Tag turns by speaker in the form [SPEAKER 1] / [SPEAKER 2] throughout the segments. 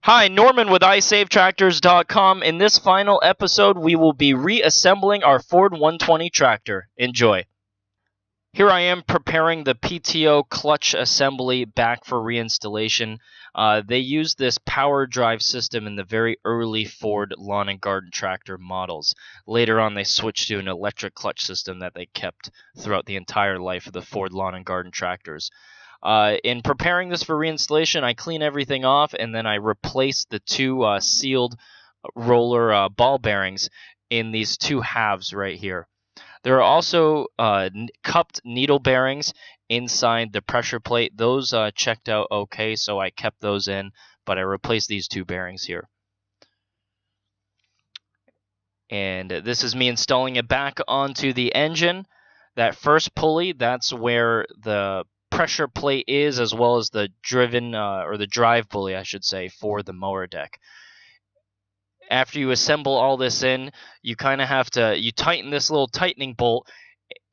[SPEAKER 1] Hi, Norman with iSaveTractors.com. In this final episode, we will be reassembling our Ford 120 tractor. Enjoy. Here I am preparing the PTO clutch assembly back for reinstallation. They used this power drive system in the very early Ford lawn and garden tractor models. Later on, they switched to an electric clutch system that they kept throughout the entire life of the Ford lawn and garden tractors. In preparing this for reinstallation, I clean everything off, and then I replace the two sealed roller ball bearings in these two halves right here. There are also cupped needle bearings inside the pressure plate. Those checked out okay, so I kept those in, but I replaced these two bearings here. And this is me installing it back onto the engine. That first pulley, that's where the pressure plate is, as well as the drive pulley, I should say, for the mower deck. After you assemble all this in, you kind of have to tighten this little tightening bolt,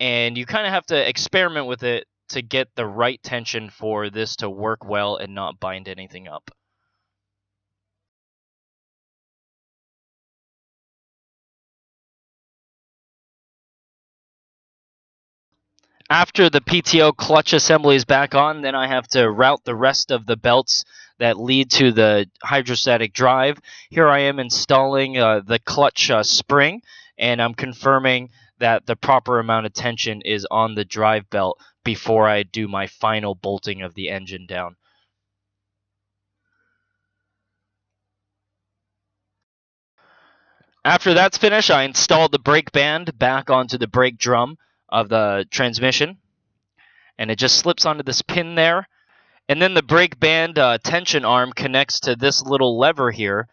[SPEAKER 1] and you kind of have to experiment with it to get the right tension for this to work well and not bind anything up. After the PTO clutch assembly is back on, then I have to route the rest of the belts that lead to the hydrostatic drive. Here I am installing the clutch spring, and I'm confirming that the proper amount of tension is on the drive belt before I do my final bolting of the engine down. After that's finished, I installed the brake band back onto the brake drum of the transmission, and it just slips onto this pin there. And then the brake band tension arm connects to this little lever here,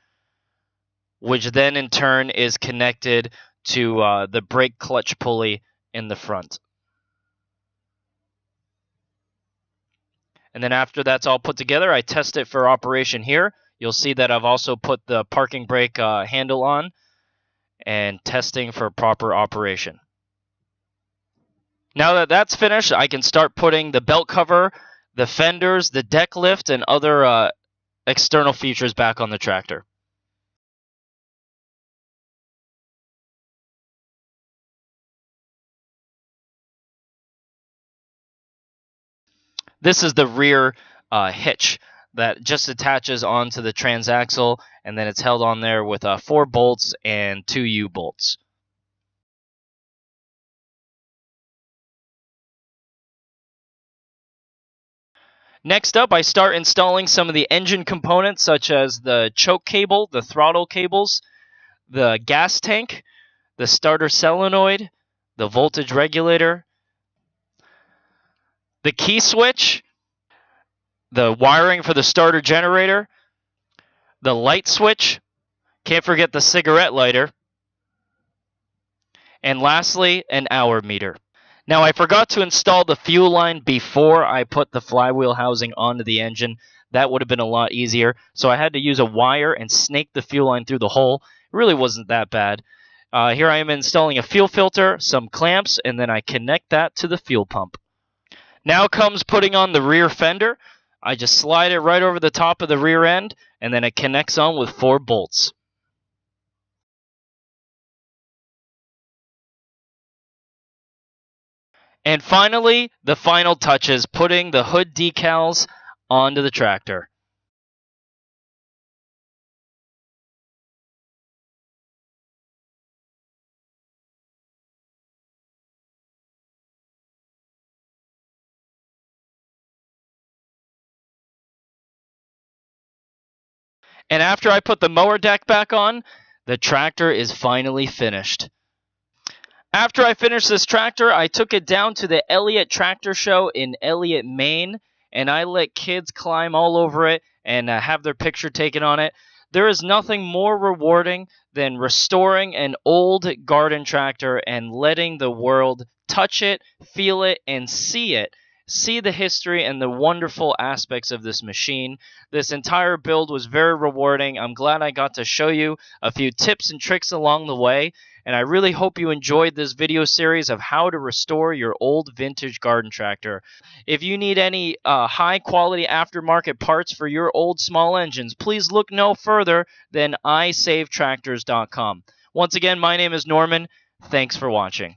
[SPEAKER 1] which then in turn is connected to the brake clutch pulley in the front. And then after that's all put together, I test it for operation here. You'll see that I've also put the parking brake handle on and testing for proper operation. Now that that's finished, I can start putting the belt cover, the fenders, the deck lift, and other external features back on the tractor. This is the rear hitch that just attaches onto the transaxle, and then it's held on there with 4 bolts and 2 U-bolts. Next up, I start installing some of the engine components, such as the choke cable, the throttle cables, the gas tank, the starter solenoid, the voltage regulator, the key switch, the wiring for the starter generator, the light switch, can't forget the cigarette lighter, and lastly, an hour meter. Now, I forgot to install the fuel line before I put the flywheel housing onto the engine. That would have been a lot easier. So I had to use a wire and snake the fuel line through the hole. It really wasn't that bad. Here I am installing a fuel filter, some clamps, and then I connect that to the fuel pump. Now comes putting on the rear fender. I just slide it right over the top of the rear end, and then it connects on with 4 bolts. And finally, the final touches, putting the hood decals onto the tractor. And after I put the mower deck back on, the tractor is finally finished. After I finished this tractor, I took it down to the Eliot Tractor Show in Eliot, Maine, and I let kids climb all over it and have their picture taken on it. There is nothing more rewarding than restoring an old garden tractor and letting the world touch it, feel it, and see it. See the history and the wonderful aspects of this machine. This entire build was very rewarding. I'm glad I got to show you a few tips and tricks along the way. and I really hope you enjoyed this video series of how to restore your old vintage garden tractor. If you need any high-quality aftermarket parts for your old small engines, please look no further than iSaveTractors.com. Once again, my name is Norman. Thanks for watching.